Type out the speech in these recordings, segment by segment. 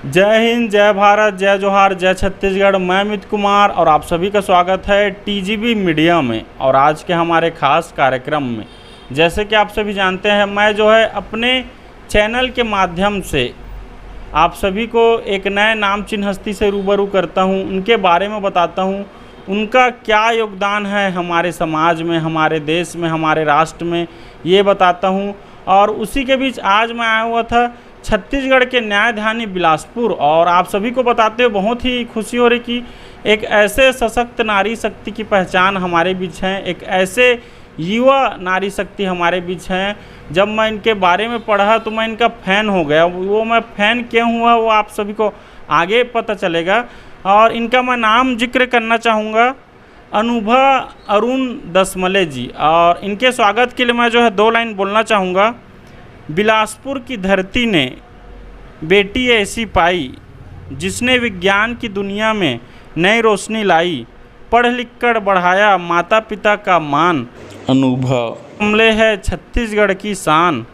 जय हिंद, जय भारत, जय जोहार, जय छत्तीसगढ़। मैं अमित कुमार और आप सभी का स्वागत है टीजीबी मीडिया में और आज के हमारे खास कार्यक्रम में। जैसे कि आप सभी जानते हैं, मैं जो है अपने चैनल के माध्यम से आप सभी को एक नए नाम चिन्ह हस्ती से रूबरू करता हूं, उनके बारे में बताता हूं, उनका क्या योगदान है हमारे समाज में, हमारे देश में, हमारे राष्ट्र में, ये बताता हूं। और उसी के बीच आज मैं आया हुआ था छत्तीसगढ़ के न्यायधानी बिलासपुर और आप सभी को बताते हुए बहुत ही खुशी हो रही कि एक ऐसे सशक्त नारी शक्ति की पहचान हमारे बीच है, एक ऐसे युवा नारी शक्ति हमारे बीच हैं। जब मैं इनके बारे में पढ़ा तो मैं इनका फ़ैन हो गया। वो मैं फ़ैन क्यों हुआ वो आप सभी को आगे पता चलेगा। और इनका मैं नाम जिक्र करना चाहूँगा, अनुभा अरुण दसमले जी। और इनके स्वागत के लिए मैं जो है 2 लाइन बोलना चाहूँगा। बिलासपुर की धरती ने बेटी ऐसी पाई जिसने विज्ञान की दुनिया में नई रोशनी लाई, पढ़ लिख कर बढ़ाया माता पिता का मान। अनुभव हमले है छत्तीसगढ़ की शान,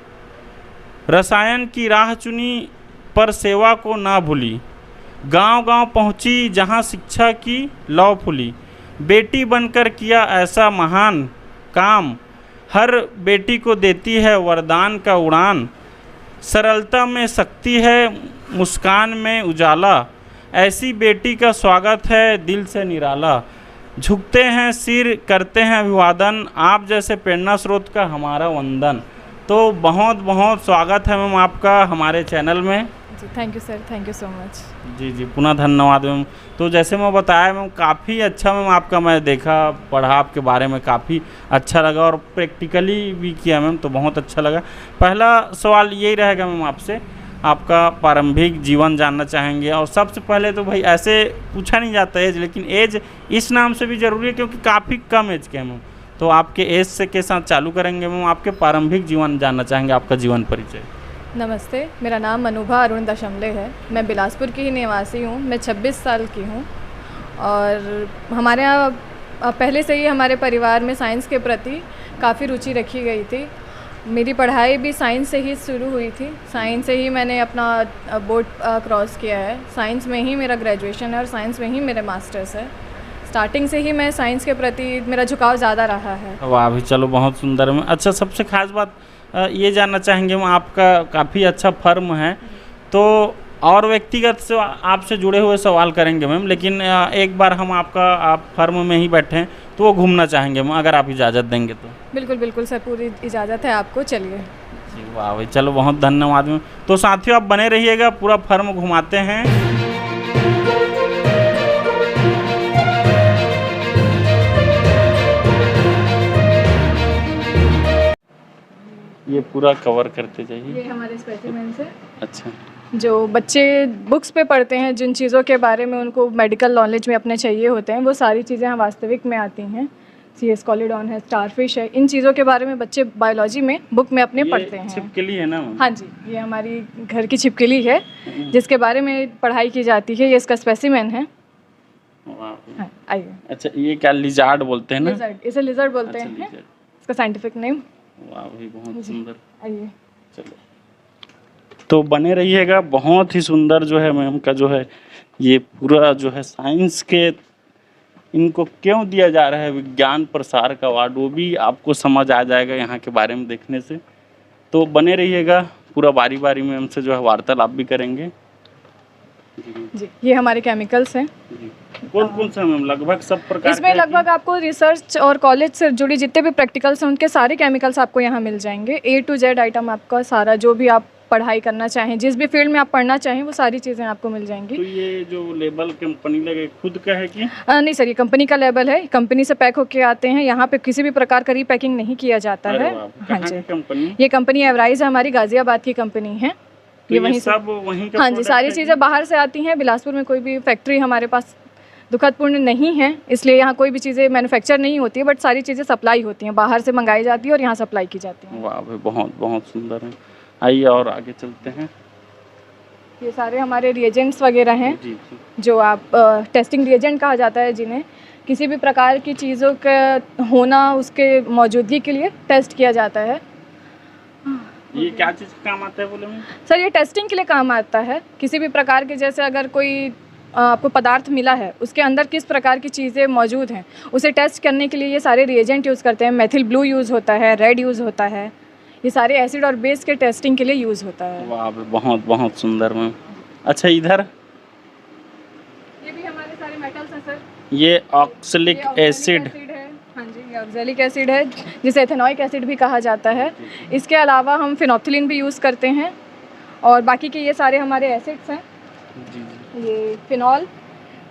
रसायन की राह चुनी पर सेवा को ना भूली, गांव-गांव पहुंची जहां शिक्षा की लौ फूली, बेटी बनकर किया ऐसा महान काम, हर बेटी को देती है वरदान का उड़ान, सरलता में शक्ति है मुस्कान में उजाला, ऐसी बेटी का स्वागत है दिल से निराला, झुकते हैं सिर करते हैं अभिवादन, आप जैसे प्रेरणा स्रोत का हमारा वंदन। तो बहुत बहुत स्वागत है मैम आपका हमारे चैनल में। जी thank you sir, thank you so much. जी पुनः धन्यवाद मैम। तो जैसे मैं बताया मैम, काफ़ी अच्छा मैम आपका मैं देखा, पढ़ा आपके बारे में, काफ़ी अच्छा लगा और प्रैक्टिकली भी किया मैम, तो बहुत अच्छा लगा। पहला सवाल यही रहेगा मैम आपसे, आपका प्रारंभिक जीवन जानना चाहेंगे। और सबसे पहले तो भाई ऐसे पूछा नहीं जाता एज, लेकिन एज इस नाम से भी ज़रूरी है क्योंकि काफ़ी कम एज के हैं मैम। तो आपके एज से के साथ चालू करेंगे मैम, आपके प्रारंभिक जीवन जानना चाहेंगे, आपका जीवन परिचय। नमस्ते, मेरा नाम अनुभा अरुण दशमले है। मैं बिलासपुर की ही निवासी हूँ। मैं 26 साल की हूँ और हमारे यहाँ पहले से ही हमारे परिवार में साइंस के प्रति काफ़ी रुचि रखी गई थी। मेरी पढ़ाई भी साइंस से ही शुरू हुई थी। साइंस से ही मैंने अपना बोर्ड क्रॉस किया है। साइंस में ही मेरा ग्रेजुएशन है और साइंस में ही मेरे मास्टर्स है। स्टार्टिंग से ही मैं साइंस के प्रति मेरा झुकाव ज़्यादा रहा है। वाह भी, चलो बहुत सुंदर में। अच्छा, सबसे खास बात ये जानना चाहेंगे हम, आपका काफ़ी अच्छा फर्म है, तो और व्यक्तिगत से आपसे जुड़े हुए सवाल करेंगे मैम, लेकिन एक बार हम आप फर्म में ही बैठे हैं तो वो घूमना चाहेंगे मैम, अगर आप इजाज़त देंगे तो। बिल्कुल बिल्कुल सर, पूरी इजाज़त है आपको, चलिए। जी वाह भाई, चलो बहुत धन्यवाद मैम। तो साथियों आप बने रहिएगा, पूरा फर्म घुमाते हैं। ये पूरा कवर करते जाइए। ये हमारे स्पेसिमेंस है। अच्छा, जो बच्चे बुक्स पे पढ़ते हैं, जिन चीज़ों के बारे में उनको मेडिकल नॉलेज में अपने चाहिए होते हैं, वो सारी चीज़ें यहाँ वास्तविक में आती हैं। CS कॉलीडॉन है, स्टारफिश है, इन चीज़ों के बारे में बच्चे बायोलॉजी में बुक में अपने पढ़ते हैं। छिपकली है ना? हाँ जी, ये हमारी घर की छिपकली है जिसके बारे में पढ़ाई की जाती है। ये इसका स्पेसिमेन है। हाँ, आइए। अच्छा, ये क्या लिजार्ड बोलते हैं ना? लिजर्ड, इसे लिजर्ड बोलते हैं, इसका साइंटिफिक नेम। वाह भाई, बहुत सुंदर। आइए, चलो तो बने रहिएगा। बहुत ही सुंदर जो है मैम का जो है ये पूरा जो है साइंस के, इनको क्यों दिया जा रहा है विज्ञान प्रसार का अवार्ड, वो भी आपको समझ आ जाएगा यहाँ के बारे में देखने से। तो बने रहिएगा, पूरा बारी बारी में हमसे जो है वार्तालाप भी करेंगे। जी, ये हमारे केमिकल्स हैं। कौन कौन सा मैम? लगभग सब प्रकार इसमें लगभग आपको रिसर्च और कॉलेज से जुड़ी जितने भी प्रैक्टिकल्स हैं उनके सारे केमिकल्स आपको यहाँ मिल जाएंगे। A to Z आइटम आपका सारा, जो भी आप पढ़ाई करना चाहें, जिस भी फील्ड में आप पढ़ना चाहें, वो सारी चीज़ें आपको मिल जाएंगी। तो ये जो लेबल कंपनी लगे खुद का है कि नहीं सर, ये कंपनी का लेबल है, कंपनी से पैक होके आते हैं। यहाँ पे किसी भी प्रकार का रीपैकिंग नहीं किया जाता है। हाँ जी, कंपनी, ये कंपनी एवराइज है, हमारी गाजियाबाद की कंपनी है। तो ये वहीं सब वहीं का? हाँ जी, सारी चीज़ें बाहर से आती हैं। बिलासपुर में कोई भी फैक्ट्री हमारे पास दुखदपूर्ण नहीं है, इसलिए यहाँ कोई भी चीज़ें मैन्युफैक्चर नहीं होती है, बट सारी चीज़ें सप्लाई होती हैं, बाहर से मंगाई जाती है और यहाँ सप्लाई की जाती है। वाह भाई, बहुत बहुत सुंदर है। आइए और आगे चलते हैं। ये सारे हमारे रिएजेंट्स वगैरह हैं। जी। जो आप टेस्टिंग रिएजेंट कहा जाता है, जिन्हें किसी भी प्रकार की चीज़ों का होना, उसके मौजूदगी के लिए टेस्ट किया जाता है। ये क्या चीज़ का काम आता है बोले मैम? सर ये टेस्टिंग के लिए काम आता है। किसी भी प्रकार के, जैसे अगर कोई आपको पदार्थ मिला है, उसके अंदर किस प्रकार की चीज़ें मौजूद हैं, उसे टेस्ट करने के लिए ये सारे रिएजेंट यूज़ करते हैं। मेथिल ब्लू यूज़ होता है, रेड यूज़ होता है, ये सारे एसिड और बेस के टेस्टिंग के लिए यूज़ होता है। वाह, बहुत बहुत सुंदर मैम। अच्छा, इधर ये भी हमारे सारे मेटल्स हैं सर। ये ऑक्सलिक एसिड है, हाँ जी, ये ऑक्सैलिक एसिड है, जिसे एथेनॉइक एसिड भी कहा जाता है। इसके अलावा हम फिनोप्थिलीन भी यूज़ करते हैं, और बाकी के ये सारे हमारे एसिड्स हैं। ये फिनॉल,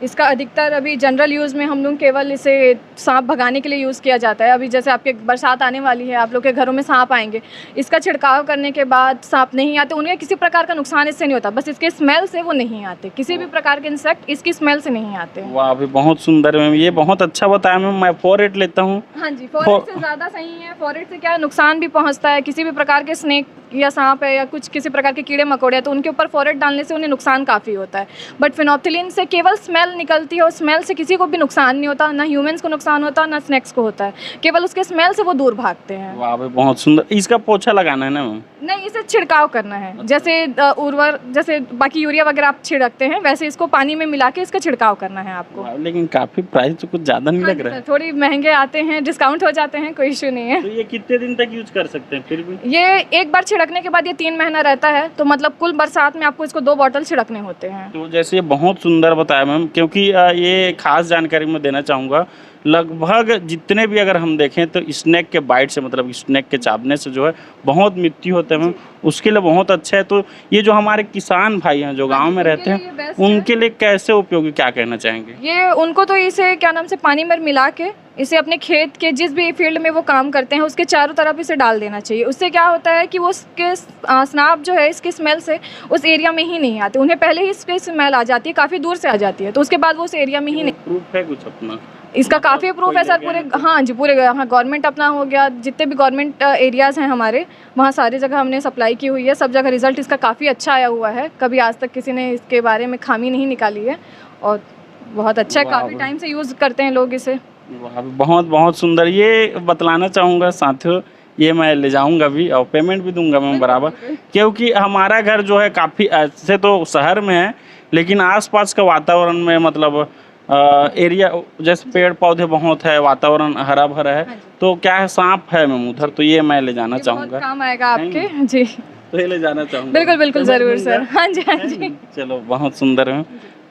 इसका अधिकतर अभी जनरल यूज़ में हम लोग केवल इसे सांप भगाने के लिए यूज़ किया जाता है। अभी जैसे आपके बरसात आने वाली है, आप लोग के घरों में सांप आएंगे, इसका छिड़काव करने के बाद सांप नहीं आते, उन्हें किसी प्रकार का नुकसान इससे नहीं होता, बस इसके स्मेल से वो नहीं आते। किसी भी प्रकार के इंसेक्ट इसकी स्मेल से नहीं आते। वाह भी, बहुत सुंदर मैम, ये बहुत अच्छा बताया मैम। मैं फोरेट लेता हूँ। हाँ जी, फोरेट से ज़्यादा सही है। फोरेट से क्या नुकसान भी पहुँचता है, किसी भी प्रकार के स्नेक या सांप है या कुछ किसी प्रकार के कीड़े मकोड़े हैं, तो उनके ऊपर फोरेट डालने से उन्हें नुकसान काफ़ी होता है। बट फिनोप्थिलीन से केवल स्मेल निकलती है, और स्मेल से किसी को भी नुकसान नहीं होता, ना ह्यूमंस को नुकसान होता, ना स्नेक्स को होता है। केवल उसके स्मेल से वो दूर भागते हैं। वाह भाई, बहुत सुंदर। इसका पोछा लगाना है ना मैम? नहीं, इसे छिड़काव करना है। जैसे जैसे बाकी यूरिया वगैरह आप छिड़कते हैं, वैसे इसको पानी में मिला के इसका छिड़काव करना है आपको। लेकिन काफ़ी प्राइस तो कुछ ज़्यादा नहीं लग रहा है? थोड़ी महंगे आते हैं, डिस्काउंट हो जाते हैं, कोई इशू नहीं है। तो ये कितने दिन तक यूज कर सकते हैं फिर भी? ये एक बार छिड़कने के बाद ये 3 महीना रहता है, तो मतलब कुल बरसात में आपको इसको 2 बॉटल छिड़कने होते हैं। तो जैसे ये बहुत सुंदर बताया मैम, क्योंकि ये खास जानकारी मैं देना चाहूँगा। लगभग जितने भी अगर हम देखें तो स्नेक के बाइट से, मतलब स्नेक के चाबने से जो है बहुत मृत्यु होता है मैम, उसके लिए बहुत अच्छा है। तो ये जो हमारे किसान भाई हैं जो गांव में रहते हैं, उनके लिए कैसे उपयोगी, क्या कहना चाहेंगे? ये उनको तो इसे क्या नाम से पानी में मिला के इसे अपने खेत के जिस भी फील्ड में वो काम करते हैं उसके चारों तरफ इसे डाल देना चाहिए। उससे क्या होता है कि वो उसके स्नाप जो है इसकी स्मेल से उस एरिया में ही नहीं आते, उन्हें पहले ही इसकी स्मेल आ जाती है, काफ़ी दूर से आ जाती है, तो उसके बाद वो उस एरिया में ही नहीं। प्रूफ है कुछ अपना इसका काफ़ी प्रूफ है सर, पूरे, हाँ जी, पूरे, हाँ, गवर्नमेंट अपना हो गया, जितने भी गवर्नमेंट एरियाज़ हैं हमारे, वहाँ सारी जगह हमने सप्लाई की हुई है, सब जगह रिजल्ट इसका काफ़ी अच्छा आया हुआ है। कभी आज तक किसी ने इसके बारे में खामी नहीं निकाली है, और बहुत अच्छा है, काफ़ी टाइम से यूज़ करते हैं लोग इसे। बहुत बहुत सुंदर। ये बतलाना चाहूँगा साथियों, ये मैं ले जाऊँगा भी और पेमेंट भी दूंगा मैं बराबर, क्योंकि हमारा घर जो है काफ़ी ऐसे तो शहर में है, लेकिन आसपास का वातावरण में, मतलब एरिया जैसे पेड़ पौधे बहुत है, वातावरण हरा भरा है, तो क्या है, सांप है मैम उधर, तो ये मैं ले जाना चाहूँगा। काम आएगा आपके जी, तो ये ले जाना चाहूँगा। बिल्कुल बिल्कुल, ज़रूर सर। हाँ जी, हाँ जी। चलो, बहुत सुंदर है,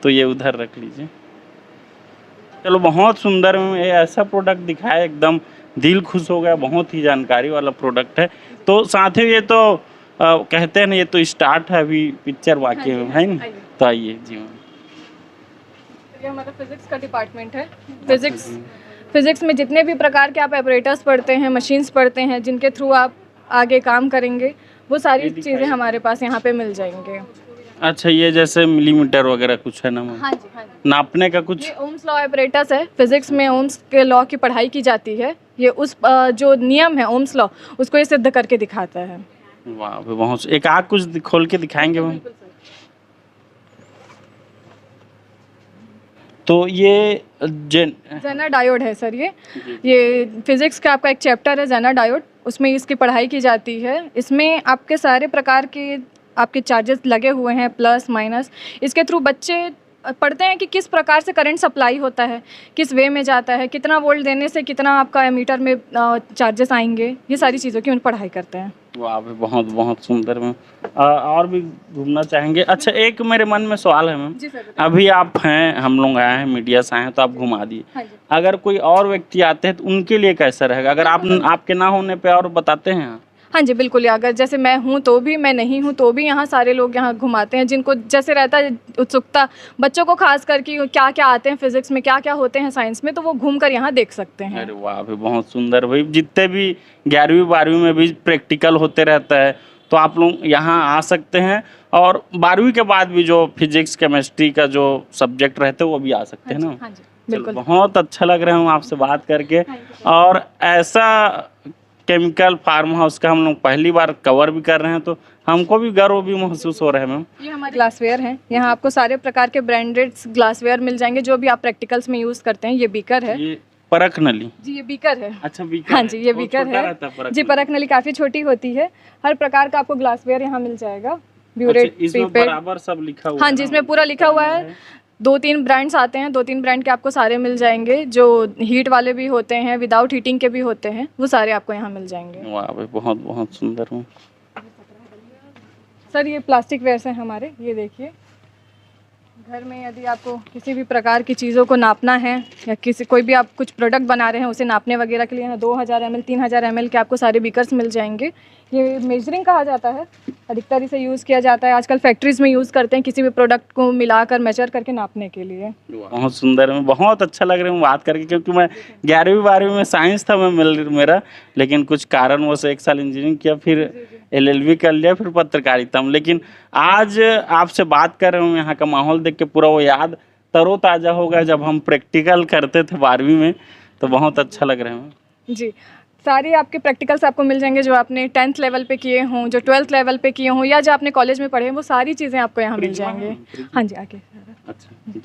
तो ये उधर रख लीजिए। चलो, बहुत सुंदर है, ये ऐसा प्रोडक्ट दिखाया एकदम दिल खुश हो गया, बहुत ही जानकारी वाला प्रोडक्ट है। तो साथ ही ये तो कहते हैं ना, ये तो स्टार्ट है, अभी पिक्चर बाकी है ना, तो आइए जी मैम। ये हमारा फिजिक्स का डिपार्टमेंट है। फिजिक्स में जितने भी प्रकार के आप ऑपरेटर्स पढ़ते हैं, मशीन्स पढ़ते हैं, जिनके थ्रू आप आगे काम करेंगे, वो सारी चीज़ें हमारे पास यहाँ पे मिल जाएंगे। अच्छा, ये जैसे मिलीमीटर वगैरह कुछ है ना मैम? हाँ जी, हाँ जी। नापने का कुछ? ये ओम्स लॉ ऑपरेटस है। फिजिक्स में ओम्स के लॉ की पढ़ाई की जाती है। ये उस जो नियम है ओम्स लॉ, उसको ये सिद्ध करके दिखाता है। वाह, बहुत। एक आग कुछ खोल के दिखाएंगे मैम? तो ये जेना डायोड है सर। ये फिजिक्स का आपका एक चैप्टर है जेना डायोड, उसमें इसकी पढ़ाई की जाती है। इसमें आपके सारे प्रकार के आपके चार्जेस लगे हुए हैं, प्लस माइनस। इसके थ्रू बच्चे पढ़ते हैं कि किस प्रकार से करंट सप्लाई होता है, किस वे में जाता है, कितना वोल्ट देने से कितना आपका एमीटर में चार्जेस आएंगे, ये सारी चीज़ों की उन पढ़ाई करते हैं। वाह, बहुत बहुत सुंदर मैम। और भी घूमना चाहेंगे? अच्छा, एक मेरे मन में सवाल है मैम। अभी आप हैं, हम लोग आए हैं, मीडिया से आए हैं, तो आप घुमा दिए। हाँ, अगर कोई और व्यक्ति आते हैं तो उनके लिए कैसा रहेगा, अगर आप आपके ना होने पे और बताते हैं? हाँ जी, बिल्कुल। अगर जैसे मैं हूँ तो भी, मैं नहीं हूँ तो भी, यहाँ सारे लोग यहाँ घुमाते हैं, जिनको जैसे रहता है उत्सुकता, बच्चों को खास करके क्या क्या आते हैं फिजिक्स में, क्या क्या होते हैं साइंस में, तो वो घूम कर यहाँ देख सकते हैं। अरे वाह भाई, बहुत सुंदर भाई। जितने भी 11वीं 12वीं में भी प्रैक्टिकल होते रहता है, तो आप लोग यहाँ आ सकते हैं, और 12वीं के बाद भी जो फिजिक्स केमिस्ट्री का जो सब्जेक्ट रहते हैं वो भी आ सकते हैं ना? हाँ जी, बिल्कुल। बहुत अच्छा लग रहा है आपसे बात करके, और ऐसा केमिकल फार्म हाउस का हम लोग पहली बार कवर भी कर रहे हैं, तो हमको भी गर्व भी महसूस हो रहा है मैम। ये हमारे ग्लासवेयर हैं, यहाँ आपको सारे प्रकार के ब्रांडेड ग्लासवेयर मिल जाएंगे जो भी आप प्रैक्टिकल्स में यूज़ करते हैं। ये बीकर है, परख नली? जी ये बीकर है। अच्छा बीकर हाँ है। जी ये वो बीकर छोटा है रहता परख जी। नली। परख नली काफ़ी छोटी होती है। हर प्रकार का आपको ग्लासवेयर यहाँ मिल जाएगा, अच्छा, ब्यूरेट, इसमें प्रीपेड। बराबर सब लिखा हुआ हाँ है जी ना? इसमें पूरा लिखा हुआ है। 2-3 ब्रांड्स आते हैं, 2-3 ब्रांड के आपको सारे मिल जाएंगे, जो हीट वाले भी होते हैं, विदाउट हीटिंग के भी होते हैं, वो सारे आपको यहाँ मिल जाएंगे। वाह भाई बहुत बहुत सुंदर हूँ। सर ये प्लास्टिक वेयर्स हैं हमारे, ये देखिए। घर में यदि आपको किसी भी प्रकार की चीज़ों को नापना है या किसी कोई भी आप कुछ प्रोडक्ट बना रहे हैं उसे नापने वगैरह के लिए यहाँ 2000 ml 3000 ml के आपको सारे बीकर्स मिल जाएंगे। ये मेजरिंग कहा जाता है, अधिकतर इसे यूज़ किया जाता है, आजकल फैक्ट्रीज़ में यूज़ करते हैं किसी भी प्रोडक्ट को मिलाकर मेजर करके नापने के लिए। बहुत सुंदर है, बहुत अच्छा लग रहा है बात करके, क्योंकि मैं 11वीं 12वीं में साइंस था मेरा, लेकिन कुछ कारणवश 1 साल इंजीनियरिंग किया, फिर LLB कर लिया, फिर पत्रकारिता में। लेकिन आज आपसे बात कर रहा हूँ, यहाँ का माहौल देख के पूरा वो याद तरोताज़ा होगा जब हम प्रैक्टिकल करते थे 12वीं में, तो बहुत अच्छा लग रहा है। जी सारे आपके प्रैक्टिकल्स आपको मिल जाएंगे, जो आपने 10th लेवल पे किए हों, जो 12th लेवल पे किए हों, या जो आपने कॉलेज में पढ़े हैं, वो सारी चीज़ें आपको यहाँ मिल जाएंगे। हाँ जी आगे। अच्छा जी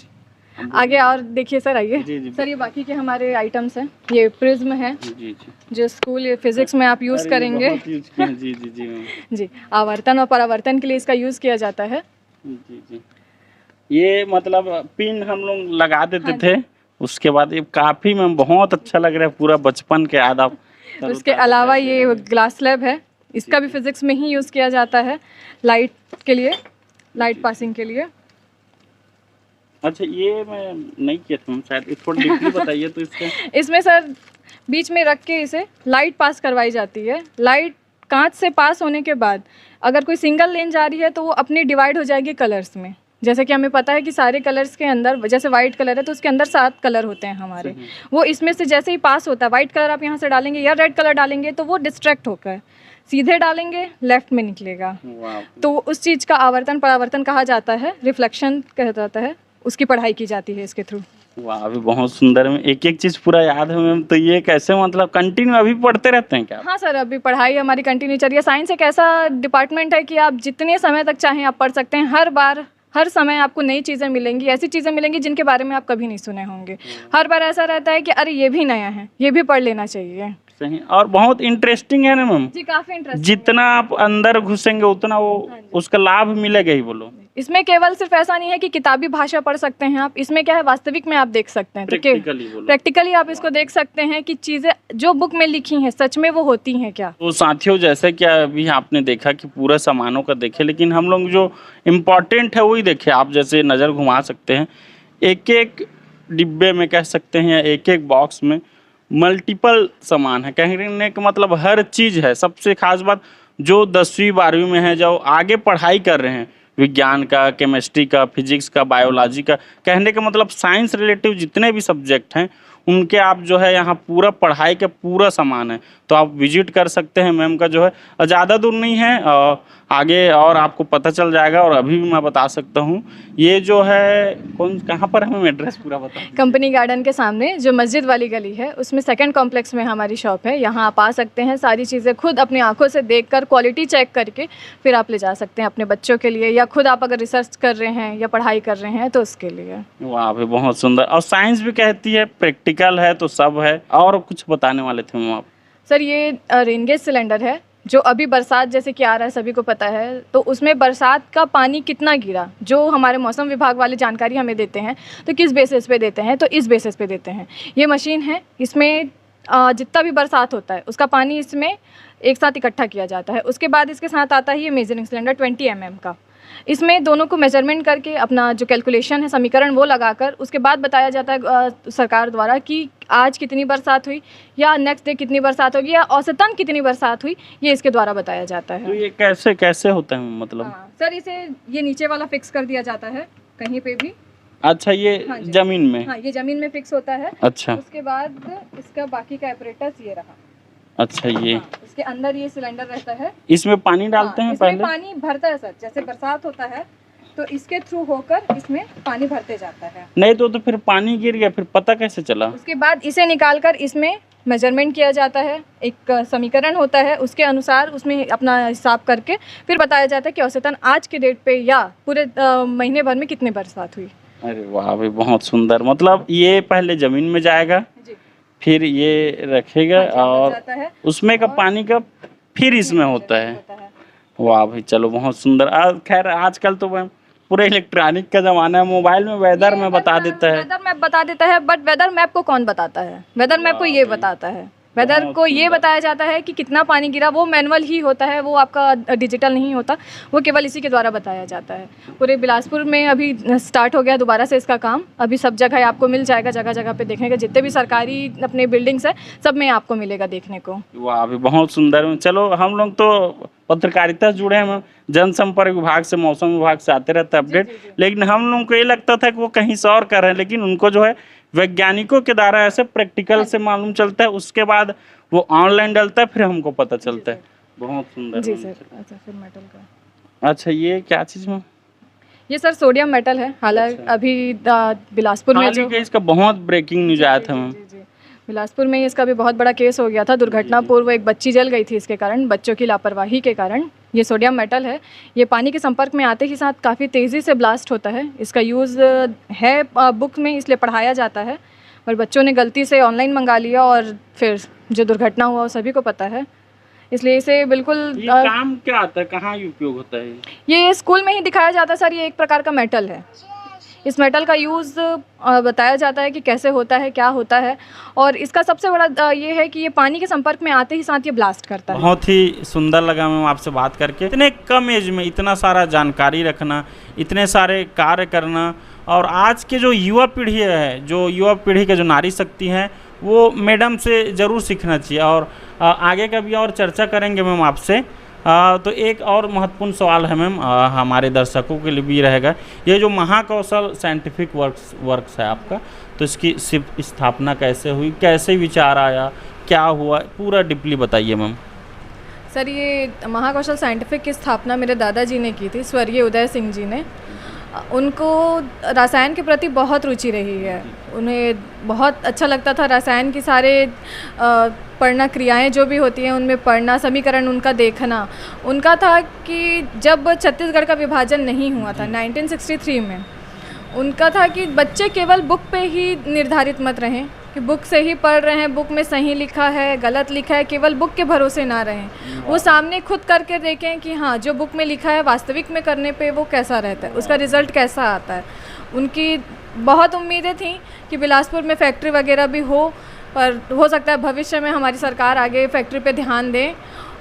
आगे और देखिए सर, आइए जी। सर, ये बाकी के हमारे आइटम्स हैं। ये प्रिज्म है जी जो स्कूल फिजिक्स में आप यूज़ करेंगे। जी जी आवर्तन और परावर्तन के लिए इसका यूज़ किया जाता है। जी। ये मतलब पिन हम लोग लगा देते हाँ थे, उसके बाद ये काफ़ी में बहुत अच्छा लग रहा है, पूरा बचपन के याद आप। उसके अलावा ये ग्लास स्लैब है, इसका भी फिजिक्स में ही यूज़ किया जाता है, लाइट के लिए, लाइट पासिंग के लिए। अच्छा ये मैं नहीं किया था शायद, थोड़ा डीपली बताइए तो इसका। इसमें सर बीच में रख के इसे लाइट पास करवाई जाती है। लाइट कांच से पास होने के बाद अगर कोई सिंगल लेन जा रही है तो वो अपनी डिवाइड हो जाएगी कलर्स में। जैसे कि हमें पता है कि सारे कलर्स के अंदर, जैसे वाइट कलर है तो उसके अंदर 7 कलर होते हैं हमारे, वो इसमें से जैसे ही पास होता है, वाइट कलर आप यहाँ से डालेंगे या रेड कलर डालेंगे तो वो डिस्ट्रैक्ट होकर सीधे डालेंगे लेफ्ट में निकलेगा। तो उस चीज़ का आवर्तन परावर्तन कहा जाता है, रिफ्लेक्शन कहा जाता है, उसकी पढ़ाई की जाती है इसके थ्रू। वाह अभी बहुत सुंदर है, एक चीज़ पूरा याद है मैम। तो ये कैसे मतलब कंटिन्यू अभी पढ़ते रहते हैं क्या? हाँ सर अभी पढ़ाई हमारी कंटिन्यू चल रही है। साइंस एक ऐसा डिपार्टमेंट है कि आप जितने समय तक चाहें आप पढ़ सकते हैं। हर समय आपको नई चीज़ें मिलेंगी, ऐसी चीज़ें मिलेंगी जिनके बारे में आप कभी नहीं सुने होंगे। हर बार ऐसा रहता है कि अरे ये भी नया है, ये भी पढ़ लेना चाहिए। सही, और बहुत इंटरेस्टिंग है ना मैम। जी काफ़ी इंटरेस्टिंग। जितना आप अंदर घुसेंगे उतना वो उसका लाभ मिलेगा ही बोलो। इसमें केवल सिर्फ ऐसा नहीं है कि किताबी भाषा पढ़ सकते हैं आप, इसमें क्या है वास्तविक में आप देख सकते हैं, प्रैक्टिकली आप इसको देख सकते हैं कि चीज़ें जो बुक में लिखी हैं सच में वो होती हैं क्या। तो साथियों जैसे कि अभी आपने देखा कि पूरा सामानों का देखे, लेकिन हम लोग जो इम्पोर्टेंट है वही देखे। आप जैसे नज़र घुमा सकते हैं, एक एक डिब्बे में कह सकते हैं, एक एक बॉक्स में मल्टीपल सामान है। कहने का मतलब हर चीज़ है। सबसे खास बात जो 10वीं 12वीं में है, जो आगे पढ़ाई कर रहे हैं, विज्ञान का, केमिस्ट्री का, फिजिक्स का, बायोलॉजी का, कहने का मतलब साइंस रिलेटिव जितने भी सब्जेक्ट हैं उनके आप जो है यहाँ पूरा पढ़ाई का पूरा सामान है। तो आप विजिट कर सकते हैं मैम का जो है, ज़्यादा दूर नहीं है, आगे और आपको पता चल जाएगा। और अभी भी मैं बता सकता हूँ ये जो है कहाँ पर है, हमें एड्रेस पूरा बता। कंपनी गार्डन के सामने जो मस्जिद वाली गली है उसमें 2nd कॉम्प्लेक्स में हमारी शॉप है। यहाँ आप आ सकते हैं, सारी चीज़ें खुद अपनी आंखों से देखकर क्वालिटी चेक करके फिर आप ले जा सकते हैं अपने बच्चों के लिए, या खुद आप अगर रिसर्च कर रहे हैं या पढ़ाई कर रहे हैं तो उसके लिए। वाह भाई बहुत सुंदर। और साइंस भी कहती है, प्रैक्टिकल है, तो सब है। और कुछ बताने वाले थे मैम आप? सर ये रेन गेज सिलेंडर है, जो अभी बरसात जैसे कि आ रहा है सभी को पता है, तो उसमें बरसात का पानी कितना गिरा जो हमारे मौसम विभाग वाले जानकारी हमें देते हैं, तो किस बेसिस पे देते हैं, तो इस बेसिस पे देते हैं। ये मशीन है, इसमें जितना भी बरसात होता है उसका पानी इसमें एक साथ इकट्ठा किया जाता है। उसके बाद इसके साथ आता है ये मेजरिंग सिलेंडर 20 mm का। इसमें दोनों को मेजरमेंट करके अपना जो कैलकुलेशन है, समीकरण, वो लगाकर उसके बाद बताया जाता है सरकार द्वारा कि आज कितनी बरसात हुई या नेक्स्ट डे कितनी बरसात होगी या औसतन कितनी बरसात हुई, ये इसके द्वारा बताया जाता है। तो ये कैसे होता है मतलब? सर इसे ये नीचे वाला फिक्स कर दिया जाता है कहीं पे भी। अच्छा ये जमीन में? हाँ ये जमीन में फिक्स होता है। अच्छा उसके बाद इसका बाकी का एपरेटस ये रहा। अच्छा ये इसके अंदर ये सिलेंडर रहता है, इसमें पानी डालते हैं पहले? पानी भरता है सर, जैसे बरसात होता है तो इसके थ्रू होकर इसमें पानी भरते जाता है। नहीं तो फिर पानी गिर गया, फिर पता कैसे चला? उसके बाद इसे निकालकर इसमें मेजरमेंट किया जाता है, एक समीकरण होता है, उसके अनुसार उसमें अपना हिसाब करके फिर बताया जाता है कि औसतन आज के डेट पे या पूरे महीने भर में कितनी बरसात हुई। अरे वाह भाई बहुत सुंदर। मतलब ये पहले ज़मीन में जाएगा, फिर ये रखेगा और जाता है उसमें का पानी का फिर इसमें होता है। होता है। वाह भाई, चलो बहुत सुंदर। खैर आजकल तो पूरे इलेक्ट्रॉनिक का ज़माना है, मोबाइल में वेदर में बता देता है। वेदर मैप बता देता है, बट वेदर मैप को कौन बताता है? वेदर मैप को ये बताता है, वेदर को ये बताया जाता है कि कितना पानी गिरा। वो मैनुअल ही होता है, वो आपका डिजिटल नहीं होता, वो केवल इसी के द्वारा बताया जाता है। पूरे बिलासपुर में अभी स्टार्ट हो गया दोबारा से इसका काम। अभी सब जगह आपको मिल जाएगा, जगह जगह पे देखने का, जितने भी सरकारी अपने बिल्डिंग्स है सब में आपको मिलेगा देखने को। वाह अभी बहुत सुंदर। चलो हम लोग तो पत्रकारिता से जुड़े हैं, जनसंपर्क विभाग से, मौसम विभाग से आते रहता है अपडेट, लेकिन हम लोगों को ये लगता था कि वो कहीं से और कर रहे हैं, लेकिन उनको जो है वैज्ञानिकों के द्वारा ऐसे प्रैक्टिकल से मालूम चलता है, उसके बाद वो ऑनलाइन डलता है, फिर हमको पता चलता है। बहुत सुंदर जी सर। अच्छा, फिर मेटल का, अच्छा ये क्या चीज़ में? ये सर सोडियम मेटल है। हालांकि अभी बिलासपुर में जो इसका बहुत ब्रेकिंग न्यूज आया था मैम। जी, बिलासपुर में इसका भी बहुत बड़ा केस हो गया था, दुर्घटना पूर्व एक बच्ची जल गई थी इसके कारण, बच्चों की लापरवाही के कारण। ये सोडियम मेटल है, ये पानी के संपर्क में आते ही साथ काफ़ी तेज़ी से ब्लास्ट होता है। इसका यूज़ है बुक में, इसलिए पढ़ाया जाता है, पर बच्चों ने गलती से ऑनलाइन मंगा लिया और फिर जो दुर्घटना हुआ वो सभी को पता है, इसलिए इसे बिल्कुल। ये काम क्या आता है, कहाँ उपयोग होता है? ये स्कूल में ही दिखाया जाता है सर। ये एक प्रकार का मेटल है। इस मेटल का यूज़ बताया जाता है कि कैसे होता है, क्या होता है, और इसका सबसे बड़ा ये है कि ये पानी के संपर्क में आते ही साथ ये ब्लास्ट करता है। बहुत ही सुंदर लगा मैम आपसे बात करके। इतने कम एज में इतना सारा जानकारी रखना, इतने सारे कार्य करना, और आज के जो युवा पीढ़ी है, जो युवा पीढ़ी के जो नारी शक्ति हैं, वो मैडम से ज़रूर सीखना चाहिए। और आगे का भी और चर्चा करेंगे मैम आपसे। तो एक और महत्वपूर्ण सवाल है मैम, हमारे दर्शकों के लिए भी रहेगा, ये जो महाकौशल साइंटिफिक वर्क्स है आपका, तो इसकी सिर्फ स्थापना कैसे हुई, कैसे विचार आया, क्या हुआ, पूरा डीपली बताइए मैम। सर ये महाकौशल साइंटिफिक की स्थापना मेरे दादाजी ने की थी, स्वर्गीय उदय सिंह जी ने। उनको रसायन के प्रति बहुत रुचि रही है, उन्हें बहुत अच्छा लगता था रसायन की सारे पढ़ना, क्रियाएं जो भी होती हैं उनमें पढ़ना, समीकरण उनका देखना। उनका था कि जब छत्तीसगढ़ का विभाजन नहीं हुआ था 1963 में, उनका था कि बच्चे केवल बुक पे ही निर्धारित मत रहें कि बुक से ही पढ़ रहे हैं, बुक में सही लिखा है, गलत लिखा है, केवल बुक के भरोसे ना रहें। वो सामने खुद करके देखें कि हाँ जो बुक में लिखा है वास्तविक में करने पे वो कैसा रहता है, उसका रिज़ल्ट कैसा आता है। उनकी बहुत उम्मीदें थी कि बिलासपुर में फैक्ट्री वगैरह भी हो, पर हो सकता है भविष्य में हमारी सरकार आगे फैक्ट्री पे ध्यान दे।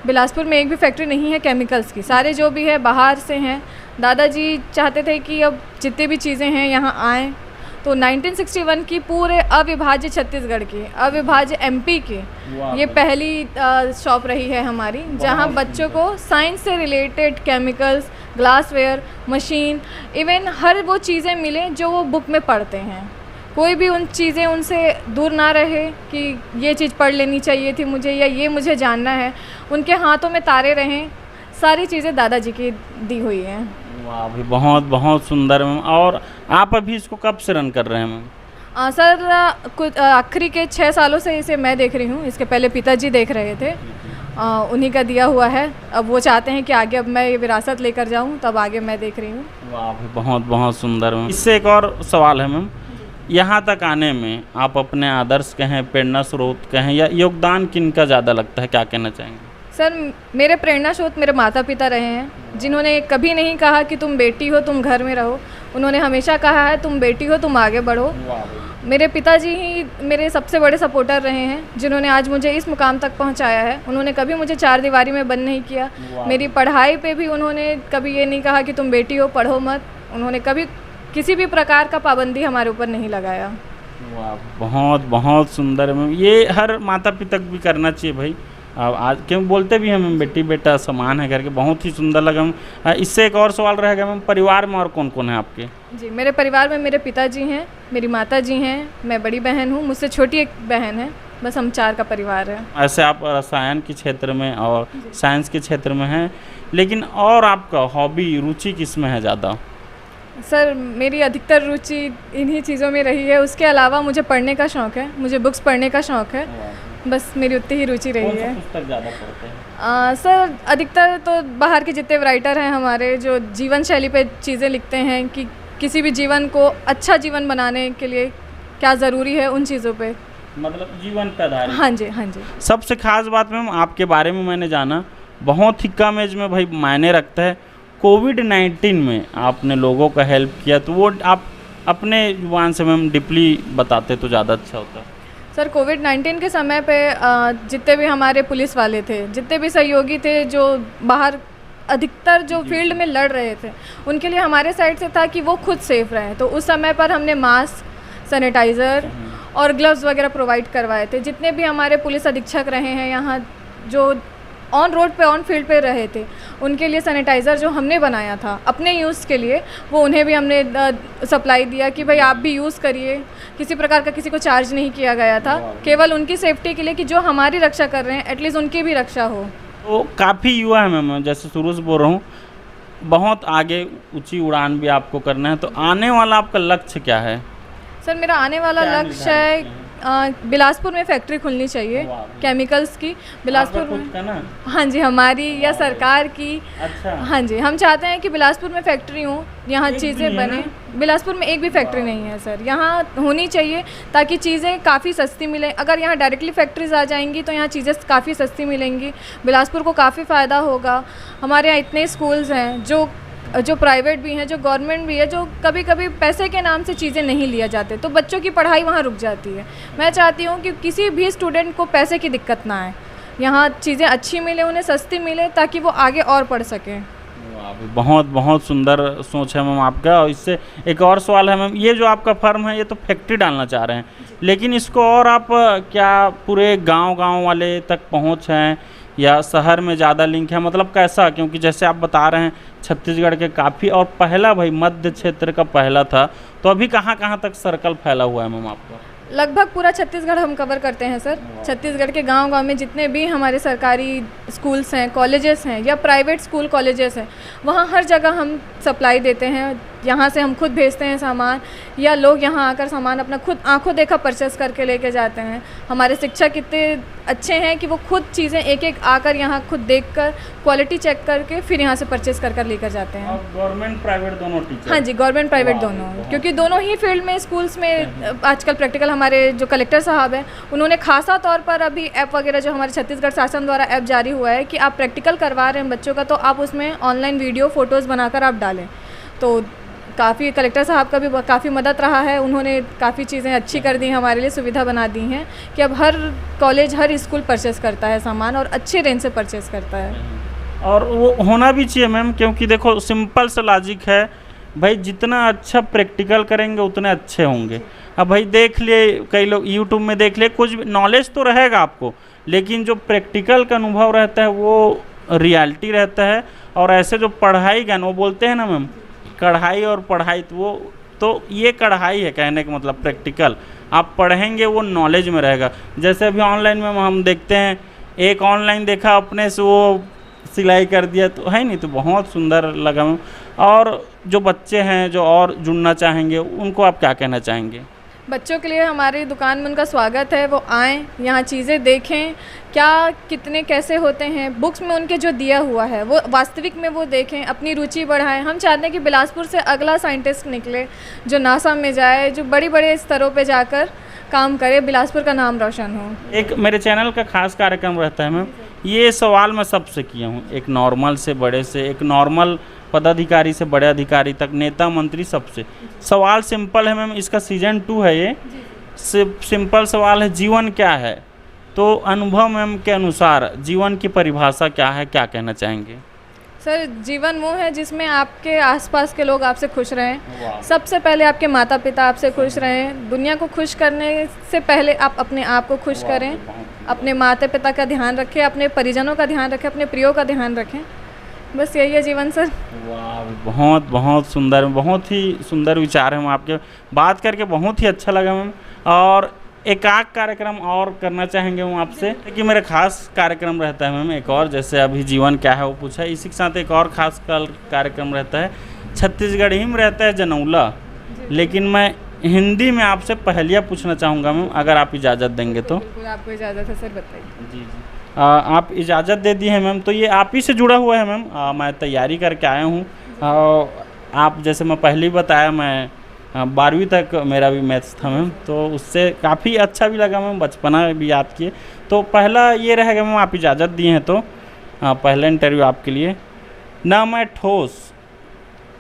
बिलासपुर में एक भी फैक्ट्री नहीं है केमिकल्स की, सारे जो भी है बाहर से हैं। दादाजी चाहते थे कि अब जितनी भी चीज़ें हैं यहाँ आएँ, तो 1961 की पूरे अविभाज्य छत्तीसगढ़ की, अविभाज्य एमपी की ये पहली शॉप रही है हमारी, जहाँ बच्चों को साइंस से related chemicals, glassware, machine, even हर वो चीज़ें मिलें जो वो बुक में पढ़ते हैं। कोई भी उन चीज़ें उनसे दूर ना रहे कि ये चीज़ पढ़ लेनी चाहिए थी मुझे, या ये मुझे जानना है। उनके हाथों में तारे रहें, सारी चीज़ें दादाजी की दी हुई हैं। वाह भी, बहुत बहुत सुंदर मैम। और आप अभी इसको कब से रन कर रहे हैं मैम? सर कुछ आखिरी के 6 सालों से इसे मैं देख रही हूँ, इसके पहले पिताजी देख रहे थे, उन्हीं का दिया हुआ है। अब वो चाहते हैं कि आगे अब मैं ये विरासत लेकर जाऊँ, तब आगे मैं देख रही हूँ। वाह भी, बहुत बहुत सुंदर मैम। इससे एक और सवाल है मैम, यहाँ तक आने में आप अपने आदर्श कहें, प्रेरणा स्रोत कहें, या योगदान किनका ज़्यादा लगता है, क्या कहना चाहेंगे? सर मेरे प्रेरणा स्रोत मेरे माता पिता रहे हैं, जिन्होंने कभी नहीं कहा कि तुम बेटी हो तुम घर में रहो। उन्होंने हमेशा कहा है तुम बेटी हो तुम आगे बढ़ो। मेरे पिताजी ही मेरे सबसे बड़े सपोर्टर रहे हैं, जिन्होंने आज मुझे इस मुकाम तक पहुंचाया है। उन्होंने कभी मुझे चार दीवारी में बंद नहीं किया। मेरी पढ़ाई पे भी उन्होंने कभी ये नहीं कहा कि तुम बेटी हो पढ़ो मत। उन्होंने कभी किसी भी प्रकार का पाबंदी हमारे ऊपर नहीं लगाया। वाह, बहुत बहुत सुंदर मैम। ये हर माता पिता भी करना चाहिए भाई। अब आज क्यों बोलते भी हैं मैम, बेटी बेटा समान है करके, बहुत ही सुंदर लगा मैम। इससे एक और सवाल रहेगा मैम, परिवार में और कौन कौन है आपके? जी, मेरे परिवार में मेरे पिताजी हैं, मेरी माता जी हैं, मैं बड़ी बहन हूँ, मुझसे छोटी एक बहन है, बस हम 4 का परिवार है। ऐसे आप रसायन के क्षेत्र में और साइंस के क्षेत्र में हैं, लेकिन और आपका हॉबी, रुचि किस में है ज़्यादा? सर मेरी अधिकतर रुचि इन्हीं चीज़ों में रही है। उसके अलावा मुझे पढ़ने का शौक़ है, मुझे बुक्स पढ़ने का शौक़ है, बस मेरी उतनी ही रुचि रही है। कौन सा पुस्तक ज़्यादा पढ़ते हैं? सर अधिकतर तो बाहर के जितने राइटर हैं हमारे, जो जीवन शैली पे चीज़ें लिखते हैं कि किसी भी जीवन को अच्छा जीवन बनाने के लिए क्या ज़रूरी है, उन चीज़ों पे मतलब जीवन पे आधारित। हाँ जी, हाँ जी। सबसे खास बात मैम आपके बारे में मैंने जाना, बहुत ही कम एज में भाई मायने रखता है। कोविड-19 में आपने लोगों का हेल्प किया, तो वो आप अपने जुबान से मैम डीपली बताते तो ज़्यादा अच्छा होता। सर, कोविड-19 के समय पे जितने भी हमारे पुलिस वाले थे, जितने भी सहयोगी थे जो बाहर अधिकतर जो फील्ड में लड़ रहे थे, उनके लिए हमारे साइड से था कि वो खुद सेफ रहें। तो उस समय पर हमने मास्क, सैनिटाइज़र और ग्लव्स वगैरह प्रोवाइड करवाए थे। जितने भी हमारे पुलिस अधीक्षक रहे हैं यहाँ, जो ऑन रोड पे, ऑन फील्ड पे रहे थे, उनके लिए सैनिटाइज़र जो हमने बनाया था अपने यूज़ के लिए, वो उन्हें भी हमने सप्लाई दिया कि भाई आप भी यूज़ करिए। किसी प्रकार का किसी को चार्ज नहीं किया गया था, केवल उनकी सेफ्टी के लिए कि जो हमारी रक्षा कर रहे हैं एटलीस्ट उनकी भी रक्षा हो। तो काफ़ी युवा है मैम, जैसे शुरू से बोल रहा हूँ, बहुत आगे ऊंची उड़ान भी आपको करना है, तो आने वाला आपका लक्ष्य क्या है? सर, मेरा आने वाला लक्ष्य है बिलासपुर में फैक्ट्री खुलनी चाहिए केमिकल्स की। बिलासपुर आपका में, खुद का ना? हाँ जी, हमारी या सरकार की। अच्छा। हाँ जी, हम चाहते हैं कि बिलासपुर में फैक्ट्री हो, यहाँ एक भी चीज़ें है बने। बिलासपुर में एक भी फैक्ट्री नहीं है सर, यहाँ होनी चाहिए ताकि चीज़ें काफ़ी सस्ती मिलें। अगर यहाँ डायरेक्टली फैक्ट्रीज आ जाएंगी तो यहाँ चीज़ें काफ़ी सस्ती मिलेंगी, बिलासपुर को काफ़ी फ़ायदा होगा। हमारे यहाँ इतने स्कूल्स हैं जो प्राइवेट भी हैं, जो गवर्नमेंट भी है, जो कभी कभी पैसे के नाम से चीज़ें नहीं लिया जाते, तो बच्चों की पढ़ाई वहाँ रुक जाती है। मैं चाहती हूँ कि किसी भी स्टूडेंट को पैसे की दिक्कत ना आए, यहाँ चीज़ें अच्छी मिले, उन्हें सस्ती मिले, ताकि वो आगे और पढ़ सकें। बहुत बहुत सुंदर सोच है मैम आपका। और इससे एक और सवाल है मैम, ये जो आपका फर्म है, ये तो फैक्ट्री डालना चाह रहे हैं, लेकिन इसको और आप क्या पूरे गांव वाले तक पहुंच हैं या शहर में ज़्यादा लिंक है, मतलब कैसा? क्योंकि जैसे आप बता रहे हैं छत्तीसगढ़ के काफ़ी, और पहला भाई मध्य क्षेत्र का पहला था, तो अभी कहाँ कहाँ तक सर्कल फैला हुआ है मैम आपका? लगभग पूरा छत्तीसगढ़ हम कवर करते हैं सर। छत्तीसगढ़ के गांव में जितने भी हमारे सरकारी स्कूल्स हैं, कॉलेजेस हैं या प्राइवेट स्कूल कॉलेजेस हैं, वहाँ हर जगह हम सप्लाई देते हैं। यहाँ से हम खुद भेजते हैं सामान, या लोग यहाँ आकर सामान अपना खुद आंखों देखा परचेस करके लेके जाते हैं। हमारे शिक्षक इतने अच्छे हैं कि वो खुद चीज़ें एक एक आकर यहाँ खुद देखकर क्वालिटी चेक करके फिर यहाँ से परचेस कर लेकर जाते हैं। और गवर्नमेंट प्राइवेट दोनों टीचर? हाँ जी, गवर्नमेंट प्राइवेट दोनों, क्योंकि दोनों ही फील्ड में स्कूल्स में आजकल प्रैक्टिकल, हमारे जो कलेक्टर साहब हैं उन्होंने खासा तौर पर अभी ऐप वगैरह जो हमारे छत्तीसगढ़ शासन द्वारा ऐप जारी हुआ है कि आप प्रैक्टिकल करवा रहे हैं बच्चों का, तो आप उसमें ऑनलाइन वीडियो फ़ोटोज़ बनाकर आप डालें। तो काफ़ी कलेक्टर साहब का भी काफ़ी मदद रहा है, उन्होंने काफ़ी चीज़ें अच्छी कर दी, हमारे लिए सुविधा बना दी हैं कि अब हर कॉलेज, हर स्कूल परचेस करता है सामान और अच्छे रेंज से परचेस करता है। और वो होना भी चाहिए मैम, क्योंकि देखो सिंपल सा लॉजिक है भाई, जितना अच्छा प्रैक्टिकल करेंगे उतने अच्छे होंगे। अब भाई देख लिए, कई लोग यूट्यूब में देख लिए, कुछ नॉलेज तो रहेगा आपको, लेकिन जो प्रैक्टिकल का अनुभव रहता है वो रियलिटी रहता है। और ऐसे जो पढ़ाई ज्ञान, वो बोलते हैं ना मैम, कढ़ाई और पढ़ाई, तो ये कढ़ाई है कहने का मतलब, प्रैक्टिकल आप पढ़ेंगे वो नॉलेज में रहेगा। जैसे अभी ऑनलाइन में हम देखते हैं, एक ऑनलाइन देखा अपने से वो सिलाई कर दिया, तो है नहीं, तो बहुत सुंदर लगा मैम। और जो बच्चे हैं जो और जुड़ना चाहेंगे, उनको आप क्या कहना चाहेंगे? बच्चों के लिए हमारी दुकान में उनका स्वागत है, वो आएँ, यहाँ चीज़ें देखें, क्या कितने कैसे होते हैं, बुक्स में उनके जो दिया हुआ है वो वास्तविक में वो देखें, अपनी रुचि बढ़ाएं। हम चाहते हैं कि बिलासपुर से अगला साइंटिस्ट निकले जो नासा में जाए, जो बड़ी बड़े स्तरों पे जाकर काम करे, बिलासपुर का नाम रोशन हो। एक मेरे चैनल का खास कार्यक्रम रहता है मैम, ये सवाल मैं सबसे किया हूँ, एक नॉर्मल से बड़े से, एक नॉर्मल पदाधिकारी से बड़े अधिकारी तक, नेता मंत्री, सबसे। सवाल सिंपल है मैम, इसका सीजन 2 है ये। सिंपल सवाल है, जीवन क्या है? तो अनुभव मैम के अनुसार जीवन की परिभाषा क्या है, क्या कहना चाहेंगे? सर, जीवन वो है जिसमें आपके आसपास के लोग आपसे खुश रहें। सबसे पहले आपके माता पिता आपसे खुश रहें। दुनिया को खुश करने से पहले आप अपने आप को खुश करें, अपने माता पिता का ध्यान रखें, अपने परिजनों का ध्यान रखें, अपने प्रियों का ध्यान रखें। बस यही है जीवन सर। वाह, बहुत बहुत सुंदर, बहुत ही सुंदर विचार हैं आपके, बात करके बहुत ही अच्छा लगा मैम। और एक आध कार्यक्रम और करना चाहेंगे हम आपसे, कि मेरा खास कार्यक्रम रहता है मैम एक और, जैसे अभी जीवन क्या है वो पूछा, इसी के साथ एक और खास कार्यक्रम रहता है, छत्तीसगढ़ ही में रहता है जनौला, लेकिन मैं हिंदी में आपसे पहेलियाँ पूछना चाहूँगा मैम, अगर आप इजाज़त देंगे तो। बिल्कुल, आपको इजाज़त है सर, बताइए। जी जी, आप इजाज़त दे दी है मैम, तो ये आप ही से जुड़ा हुआ है मैम। मैं तैयारी करके आया हूँ। आप जैसे मैं पहले ही बताया, मैं 12वीं तक मेरा भी मैथ्स था मैम, तो उससे काफ़ी अच्छा भी लगा मैम, बचपना भी याद किए। तो पहला ये रहेगा मैम, आप इजाज़त दिए हैं तो पहला इंटरव्यू आपके लिए। ना मैं ठोस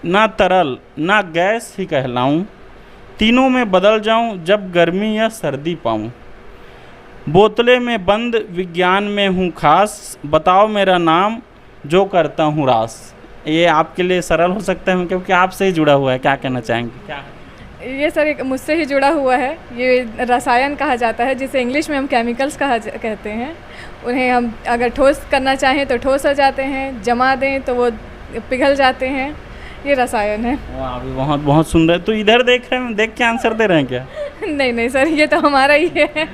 ना तरल ना गैस ही कहलाऊं, तीनों में बदल जाऊं जब गर्मी या सर्दी पाऊं, बोतले में बंद विज्ञान में हूँ खास, बताओ मेरा नाम जो करता हूँ रास। ये आपके लिए सरल हो सकता है क्योंकि आपसे ही जुड़ा हुआ है, क्या कहना चाहेंगे? क्या ये सर एक मुझसे ही जुड़ा हुआ है। ये रसायन कहा जाता है, जिसे इंग्लिश में हम केमिकल्स कहते हैं। उन्हें हम अगर ठोस करना चाहें तो ठोस हो जाते हैं, जमा दें तो वो पिघल जाते हैं। ये रसायन है। वाह, बहुत बहुत सुंदर। तो इधर देख रहे हैं, देख के आंसर दे रहे हैं क्या? नहीं सर, ये तो हमारा ही है।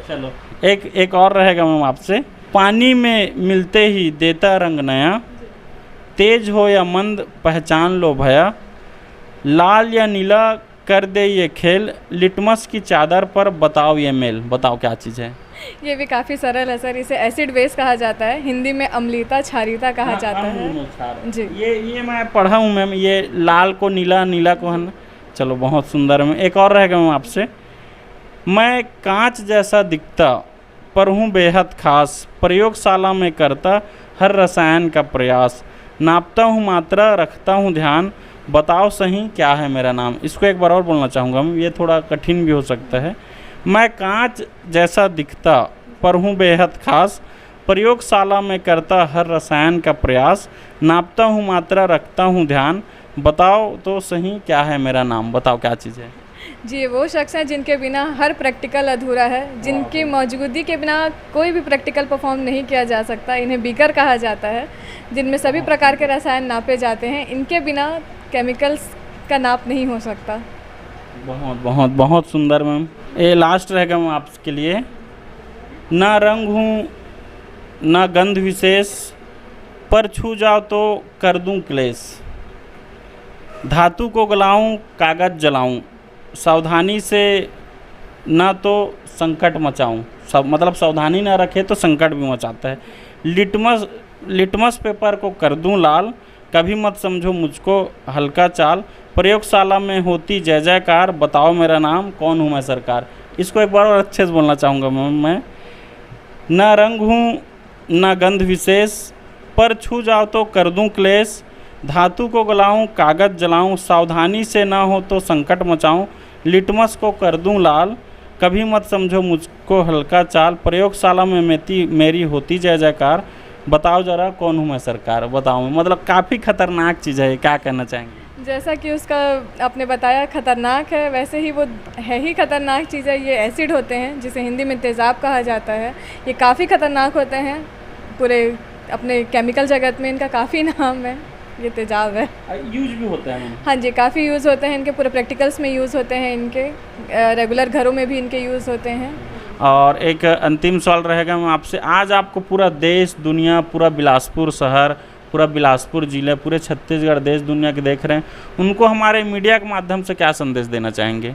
चलो एक और रहेगा मैम आपसे। पानी में मिलते ही देता रंग नया, तेज हो या मंद पहचान लो भया, लाल या नीला कर दे ये खेल, लिटमस की चादर पर बताओ ये मेल। बताओ क्या चीज़ है? ये भी काफ़ी सरल है सर। इसे एसिड बेस कहा जाता है, हिंदी में अम्लीता क्षारीयता कहा जाता है जी। ये मैं पढ़ा हूँ मैम, ये लाल को नीला, नीला को है ना। चलो बहुत सुंदर है। एक और रहेगा मैम आपसे। मैं कांच जैसा दिखता पर हूँ बेहद खास, प्रयोगशाला में करता हर रसायन का प्रयास, नापता हूँ मात्रा रखता हूँ ध्यान, बताओ सही क्या है मेरा नाम। इसको एक बार और बोलना चाहूँगा मैं, ये थोड़ा कठिन भी हो सकता है। मैं कांच जैसा दिखता पर हूँ बेहद खास, प्रयोगशाला में करता हर रसायन का प्रयास, नापता हूँ मात्रा रखता हूँ ध्यान, बताओ तो सही क्या है मेरा नाम। बताओ क्या चीज़ है? जी, वो शख्स हैं जिनके बिना हर प्रैक्टिकल अधूरा है, जिनकी मौजूदगी के बिना कोई भी प्रैक्टिकल परफॉर्म नहीं किया जा सकता। इन्हें बीकर कहा जाता है, जिनमें सभी प्रकार के रसायन नापे जाते हैं। इनके बिना केमिकल्स का नाप नहीं हो सकता। बहुत बहुत बहुत सुंदर मैम। ये लास्ट रहेगा मैम आपके लिए। ना रंग हूँ ना गंध विशेष, पर छू जाओ तो कर दूँ क्लेश, धातु को गलाऊँ कागज़ जलाऊँ, सावधानी से ना तो संकट मचाऊँ। सब मतलब सावधानी ना रखे तो संकट भी मचाता है। लिटमस पेपर को कर दूँ लाल, कभी मत समझो मुझको हल्का चाल, प्रयोगशाला में होती जय जयकार, बताओ मेरा नाम कौन हूँ मैं सरकार। इसको एक बार और अच्छे से बोलना चाहूँगा मैं। ना रंग हूँ ना गंध विशेष, पर छू जाओ तो कर दूँ क्लेश, धातु को गलाऊँ कागज़ जलाऊँ, सावधानी से ना हो तो संकट मचाऊँ, लिटमस को कर दूँ लाल, कभी मत समझो मुझको हल्का चाल, प्रयोगशाला में मेरी होती जय जयकार, बताओ जरा कौन हूँ मैं सरकार। बताओ, मतलब काफ़ी खतरनाक चीज़ है, क्या कहना चाहेंगे? जैसा कि उसका आपने बताया खतरनाक है, वैसे ही वो है ही खतरनाक चीज़ है। ये एसिड होते हैं, जिसे हिंदी में तेज़ाब कहा जाता है। ये काफ़ी खतरनाक होते हैं, पूरे अपने केमिकल जगत में इनका काफ़ी नाम है। ये तेज़ाब है, यूज भी होता है। हाँ जी, काफ़ी यूज़ होते हैं इनके, पूरे प्रैक्टिकल्स में यूज़ होते हैं इनके, रेगुलर घरों में भी इनके यूज़ होते हैं। और एक अंतिम सवाल रहेगा मैं आपसे। आज आपको पूरा देश दुनिया, पूरा बिलासपुर शहर, पूरा बिलासपुर ज़िले, पूरे छत्तीसगढ़ देश दुनिया के देख रहे हैं, उनको हमारे मीडिया के माध्यम से क्या संदेश देना चाहेंगे?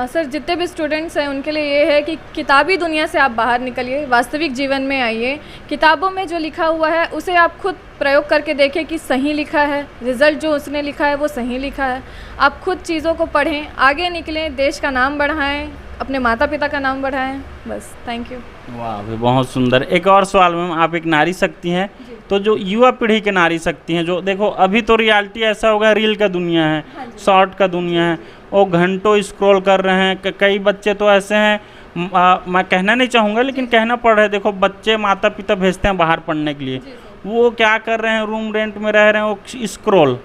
सर, जितने भी स्टूडेंट्स हैं उनके लिए ये है कि किताबी दुनिया से आप बाहर निकलिए, वास्तविक जीवन में आइए। किताबों में जो लिखा हुआ है उसे आप खुद प्रयोग करके देखें कि सही लिखा है, रिज़ल्ट जो उसने लिखा है वो सही लिखा है। आप खुद चीज़ों को पढ़ें, आगे निकलें, देश का नाम बढ़ाएं, अपने माता पिता का नाम बढ़ाएं। बस, थैंक यू। वाह, बहुत सुंदर। एक और सवाल मैम, आप एक नारी शक्ति हैं, तो जो युवा पीढ़ी के नारी शक्ति हैं, जो देखो अभी तो रियलिटी ऐसा हो गया, रील का दुनिया है, शॉर्ट का दुनिया है, वो घंटों स्क्रॉल कर रहे हैं। कई बच्चे तो ऐसे हैं, मैं कहना नहीं चाहूँगा लेकिन कहना पड़ रहा है, देखो बच्चे माता पिता भेजते हैं बाहर पढ़ने के लिए, वो क्या कर रहे हैं, रूम रेंट में रह रहे हैं, वो स्क्रॉल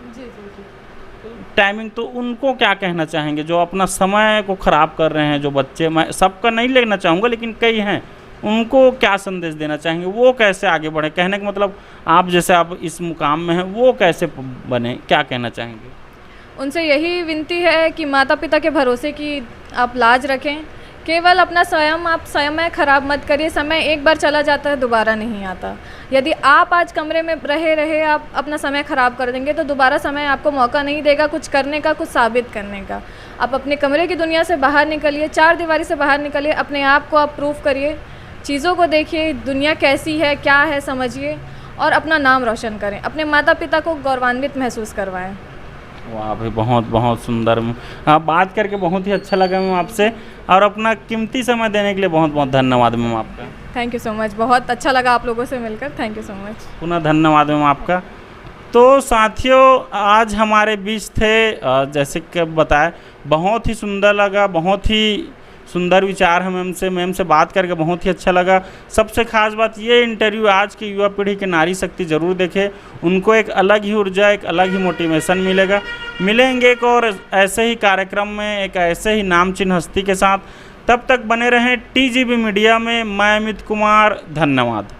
टाइमिंग। तो उनको क्या कहना चाहेंगे जो अपना समय को ख़राब कर रहे हैं, जो बच्चे, मैं सबका नहीं लेना चाहूँगा लेकिन कई हैं, उनको क्या संदेश देना चाहेंगे? वो कैसे आगे बढ़े? कहने का मतलब आप जैसे आप इस मुकाम में हैं, वो कैसे बने, क्या कहना चाहेंगे? उनसे यही विनती है कि माता पिता के भरोसे की आप लाज रखें। केवल अपना आप समय ख़राब मत करिए। समय एक बार चला जाता है, दोबारा नहीं आता। यदि आप आज कमरे में रहे आप अपना समय ख़राब कर देंगे तो दोबारा समय आपको मौका नहीं देगा कुछ करने का, कुछ साबित करने का। आप अपने कमरे की दुनिया से बाहर निकलिए, चार दीवारी से बाहर निकलिए, अपने आप को आप प्रूव करिए, चीज़ों को देखिए, दुनिया कैसी है, क्या है, समझिए और अपना नाम रोशन करें, अपने माता पिता को गौरवान्वित महसूस करवाएं। वाह भाई, बहुत बहुत सुंदर। हाँ, बात करके बहुत ही अच्छा लगा मैम आपसे, और अपना कीमती समय देने के लिए बहुत बहुत धन्यवाद मैम आपका। थैंक यू सो मच, बहुत अच्छा लगा आप लोगों से मिलकर। Thank you so much. पुनः धन्यवाद मैम आपका। तो साथियों, आज हमारे बीच थे, जैसे कि बताया, बहुत ही सुंदर लगा, बहुत ही सुंदर विचार है मैम से बात करके बहुत ही अच्छा लगा। सबसे खास बात ये, इंटरव्यू आज की युवा पीढ़ी के नारी शक्ति ज़रूर देखे, उनको एक अलग ही ऊर्जा, एक अलग ही मोटिवेशन मिलेगा। मिलेंगे एक और ऐसे ही कार्यक्रम में, एक ऐसे ही नामचीन हस्ती के साथ। तब तक बने रहें TGB मीडिया में। मैं अमित कुमार, धन्यवाद।